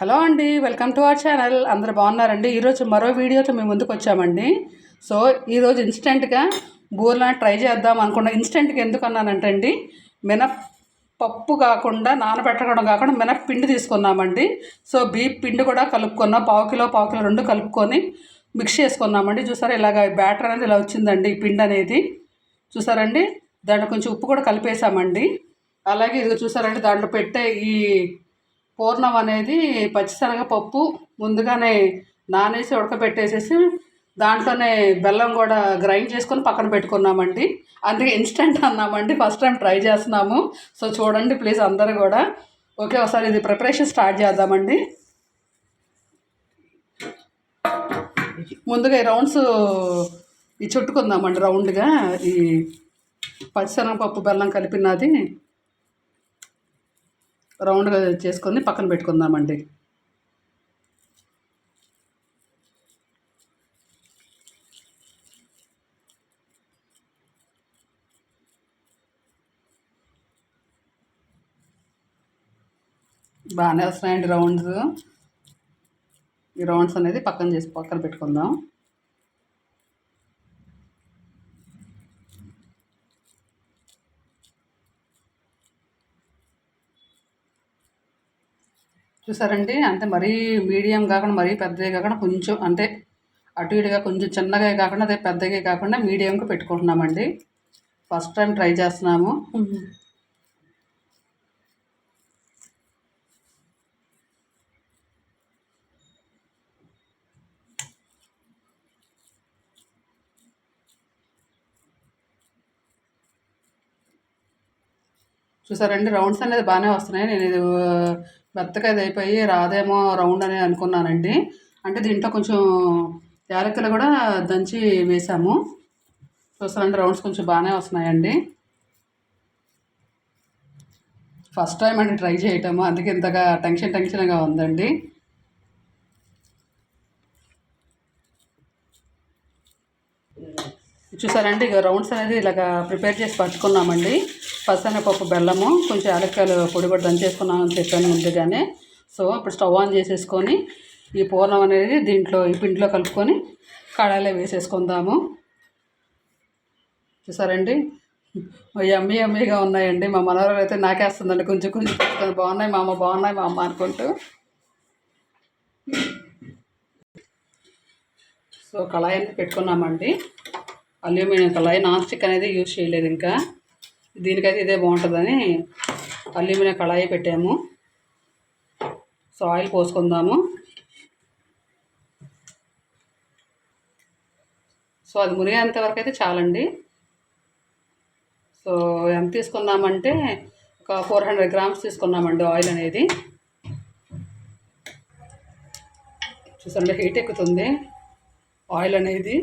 Hello అండి, welcome to our channel. అందరు బాగున్నారండి. ఈరోజు మరో వీడియోతో మేము ముందుకు వచ్చామండి. సో ఈరోజు ఇన్స్టెంట్గా బూరెలా ట్రై చేద్దాం అనుకున్నా. ఇన్స్టెంట్గా ఎందుకు అన్నానంటే అండి, మినప్పప్పు కాకుండా నానబెట్టడం కాకుండా మినప్పిండి తీసుకున్నామండి. సో బీప్ పిండి కూడా కలుపుకున్నాం, పావు కిలో రెండు కలుపుకొని మిక్స్ చేసుకున్నామండి. చూసారా, ఇలాగ బ్యాటర్ అనేది ఇలా వచ్చిందండి. ఈ పిండి అనేది చూసారండి. దాంట్లో కొంచెం ఉప్పు కూడా కలిపేసామండి. అలాగే ఇది చూసారండి, దాంట్లో పెట్టే ఈ పూర్ణం అనేది పచ్చిశనగపప్పు ముందుగానే నానేసి ఉడకబెట్టేసేసి దాంట్లోనే బెల్లం కూడా గ్రైండ్ చేసుకొని పక్కన పెట్టుకున్నామండి. అందుకే ఇన్స్టెంట్ అన్నామండి, ఫస్ట్ టైం ట్రై చేస్తున్నాము. సో చూడండి ప్లీజ్ అందరూ కూడా. ఓకే, ఒకసారి ఇది ప్రిపరేషన్ స్టార్ట్ చేద్దామండి. ముందుగా ఈ రౌండ్స్ చుట్టుకుందామండి రౌండ్గా. ఈ పచ్చిశనగపప్పు బెల్లం కలిపినది రౌండ్గా చేసుకొని పక్కన పెట్టుకుందామండి. బాగానే వస్తున్నాయండి రౌండ్స్. ఈ రౌండ్స్ అనేది పక్కన పెట్టుకుందాం. చూసారండి, అంటే మరీ మీడియం కాకుండా మరీ పెద్దగా కాకుండా కొంచెం అంటే అటు ఇటుగా కొంచెం చిన్నగా కాకుండా అదే పెద్దగా కాకుండా మీడియంగా పెట్టుకుంటున్నామండి. ఫస్ట్ టైం ట్రై చేస్తున్నాము. చూసారండి, రౌండ్స్ అనేది బాగానే వస్తున్నాయి. నేను ఇది మెత్తగా అయిపోయి రాదేమో రౌండ్ అని అనుకున్నానండి. అంటే దీంట్లో కొంచెం యాలకులు కూడా దంచి వేసాము. చూసారండి, రౌండ్స్ కొంచెం బాగానే వస్తున్నాయండి. ఫస్ట్ టైం అండి ట్రై చేయటము, అందుకే ఇంతగా టెన్షన్గా ఉందండి. చూసారండి, ఇక రౌండ్స్ అనేది ఇలాగ ప్రిపేర్ చేసి పట్టుకున్నామండి. పచ్చనపప్పు బెల్లము కొంచెం యాలక్కాయలు పొడి కూడా దంచేసుకున్నామని చెప్పాను ముందుగానే. సో ఇప్పుడు స్టవ్ ఆన్ చేసేసుకొని ఈ పూర్ణం అనేది దీంట్లో ఈ పిండిలో కలుపుకొని కడాయిలో వేసేసుకుందాము. చూసారండి, యమ్మీగా ఉన్నాయండి. మా మనవరాలు అయితే నాకేస్తుందండి కొంచెం బాగున్నాయి మా అమ్మ అనుకుంటూ. సో కళాయి అనేది పెట్టుకున్నామండి. అల్యూమినియం కళాయి, నాన్ స్టిక్ అనేది యూజ్ చేయలేదు. ఇంకా దీనికైతే ఇదే బాగుంటుందని అల్యూమినియం కళాయి పెట్టాము. So oil పోసుకుందాము. సో అది మునిగేంత వరకు అయితే చాలండి. సో ఎంత తీసుకున్నామంటే ఒక 400 గ్రామ్స్ తీసుకున్నామండి ఆయిల్ అనేది. చూసండి, హీట్ ఎక్కుతుంది ఆయిల్ అనేది.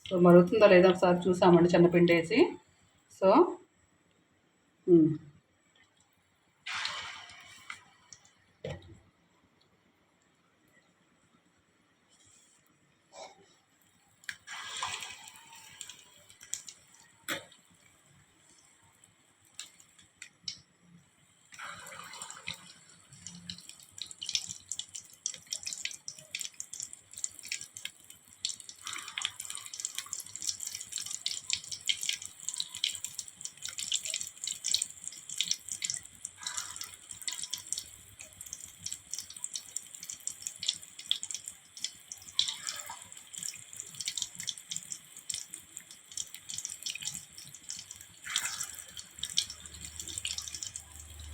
సో మరుగుతుందా లేదా ఒకసారి చూసామండి చిన్నపిండి వేసి. సో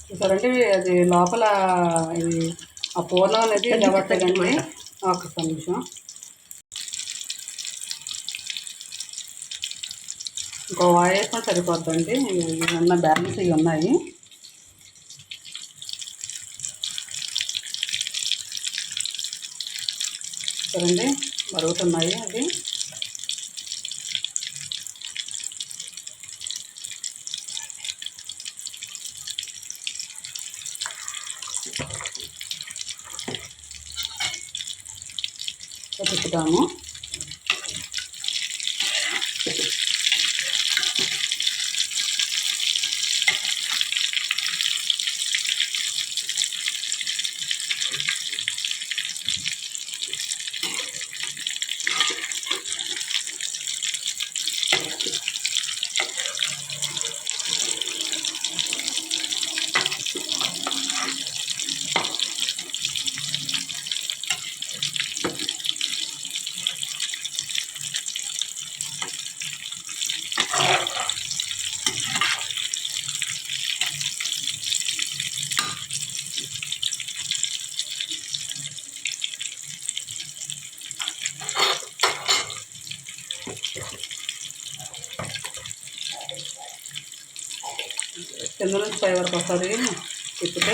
చూసారంటే అది లోపల ఇది ఆ పూర్ణం అనేది నిలబట్టదండి. ఒక నిమిషం, ఇంకో వాయి వేసుకొని సరిపోద్దండి. ఇవన్న బ్యాలెన్స్ ఇవి ఉన్నాయి. చూడండి మరుగుతున్నాయి అది. తిప్పుతాము. కింద నుంచి పై వరకు ఒకసారి తిప్పితే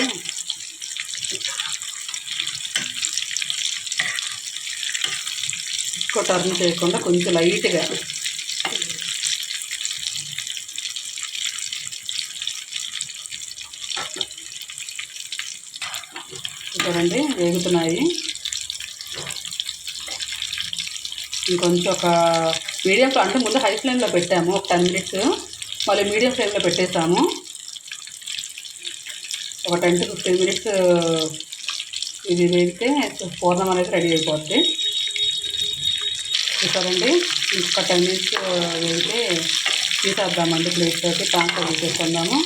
ఎక్కువ టర్న్ చేయకుండా కొంచెం లైట్గా చూడండి వేగుతున్నాయి. ఇంకొంచెం ఒక మీడియం అంటే ముందు హై ఫ్లేమ్లో పెట్టాము ఒక 10 మినిట్స్, మళ్ళీ మీడియం ఫ్లేమ్లో పెట్టేసాము. ఒక 10 to 15 మినిట్స్ ఇది వేగితే పూర్ణం అనేది రెడీ అయిపోద్ది. చూసారండి, ఇంకొక 10 మినిట్స్ వేగితే తీసేద్దామండి. ప్లేట్లోకి ట్రాన్స్ఫర్ చేసేసుకుందాము.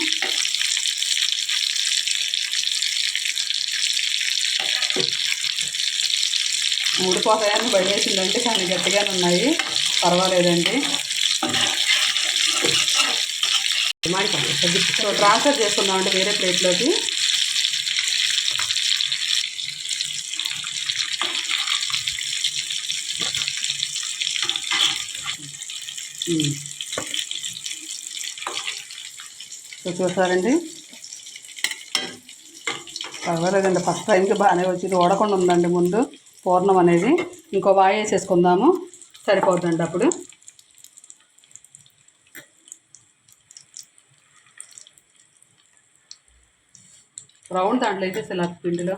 ఊడిపోతాయని భయం వేసిందండి, కానీ గట్టిగానే ఉన్నాయి, పర్వాలేదండి. సో ట్రాన్స్ఫర్ చేసుకుందామండి వేరే ప్లేట్లోకి. సో చూసారండి, పర్వాలేదండి, ఫస్ట్ టైంకి బాగానే వచ్చింది. ఓడకుండా ఉందండి ముందు పూర్ణం అనేది. ఇంకో వాయి వేసేసుకుందాము, సరిపోద్దండి అప్పుడు. రౌండ్ దాంట్లో వేసేసి ఇలా పిండిలో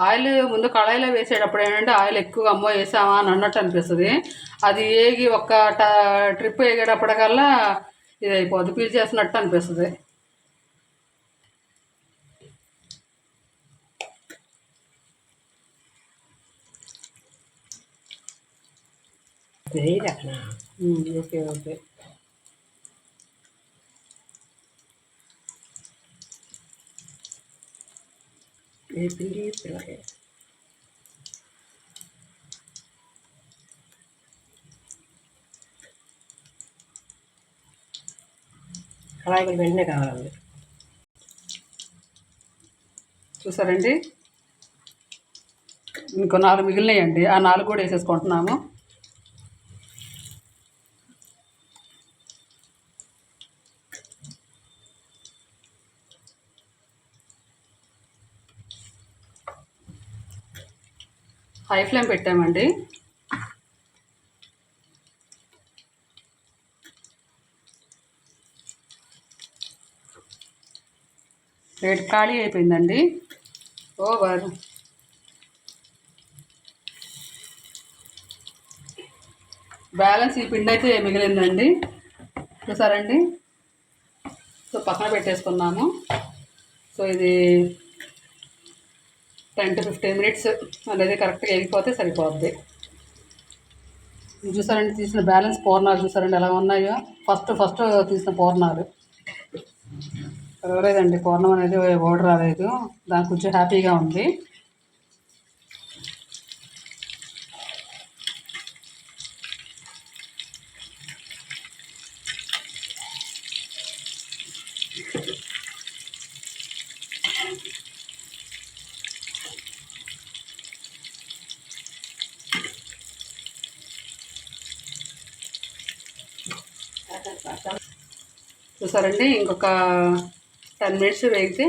ఆయిల్ ముందు కళాయిలో వేసేటప్పుడు ఏంటంటే ఆయిల్ ఎక్కువ అమ్మో వేసామా అని అన్నట్టు అనిపిస్తుంది. అది ఏగి ఒక్క ట్రిప్ వేగేటప్పటికల్లా ఇది అయిపోద్ది, పీల్ చేసినట్టు అనిపిస్తుంది. Okay okay. కళాయిలు వెంటనే కావాలి. చూసారండి, ఇంకో 4 మిగిలినాయండి, ఆ 4 కూడా వేసేసుకుంటున్నాము. హై ఫ్లేమ్ పెట్టామండి. ప్లేట్ ఖాళీ అయిపోయిందండి. ఓవర్. బ్యాలెన్స్ ఈ పిండి అయితే మిగిలిందండి, చూసారండి. సో పక్కన పెట్టేసుకున్నాము. సో ఇది 10 to 15 మినిట్స్ అనేది కరెక్ట్గా వేగిపోతే సరిపోద్ది. చూసారండి, తీసిన బ్యాలెన్స్ పూర్ణాలు చూసారండి ఎలా ఉన్నాయో. ఫస్ట్ తీసిన పూర్ణాలు. పర్వాలేదండి, పూర్ణం అనేది ఓడి రాలేదు, దానికి కొంచెం హ్యాపీగా ఉంది. చూసారండి, ఇంకొక 10 మినిట్స్ వేగితే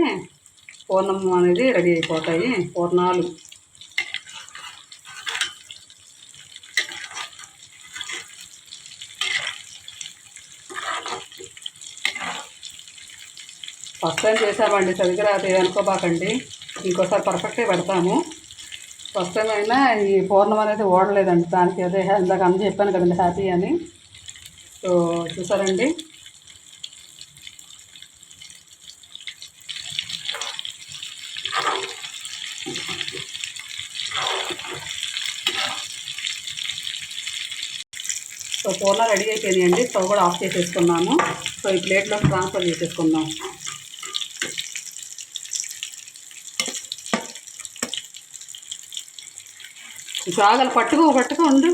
పూర్ణం అనేది రెడీ అయిపోతాయి పూర్ణాలు. ఫస్ట్ టైం చేసామండి, సరిగ్గా రాదు అనుకోబాకండి, ఇంకోసారి పర్ఫెక్ట్గా పెడతాము. ఫస్ట్ టైం అయినా ఈ పూర్ణం అనేది ఓడలేదండి, దానికి అదే ఇందాక అన్నీ చెప్పాను కదండి హ్యాపీ అని. సో చూసారండి, సో పూర్ణ రెడీ అయిపోయినాయండి. స్టవ్ కూడా ఆఫ్ చేసేసుకున్నాము. సో ఈ ప్లేట్లో ట్రాన్స్ఫర్ చేసేసుకుందాం. జాగలు పట్టుకో ఉండు.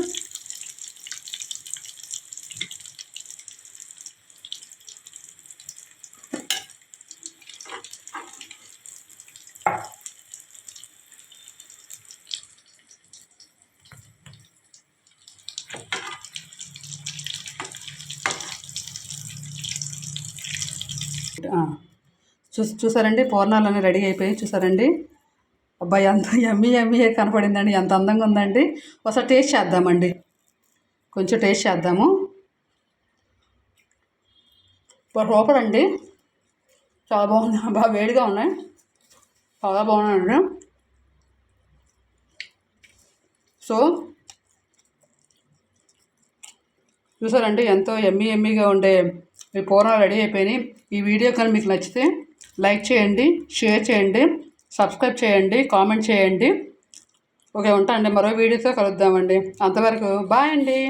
చూసారండి పూర్ణాలన్నీ రెడీ అయిపోయి చూసారండి. అబ్బాయి ఎంత ఎమ్మి ఎమ్మి కనపడిందండి, ఎంత అందంగా ఉందండి. ఒకసారి టేస్ట్ చేద్దామండి, కొంచెం టేస్ట్ చేద్దాము. సూపర్ అండి, చాలా బాగుంది, బాగా వేడిగా ఉన్నాయి, చాలా బాగున్నాయండి. సో చూసారండి ఎంతో ఎమ్మీగా ఉండే ఈ పూర్ణాలు రెడీ అయిపోయినాయి. ఈ వీడియో కానీ మీకు నచ్చితే లైక్ చేయండి, షేర్ చేయండి, సబ్స్క్రైబ్ చేయండి, కామెంట్ చేయండి. ఓకే, ఉంటా అండి, మరో వీడియోతో కలుద్దామండి. అంతవరకు బాయ్ అండి.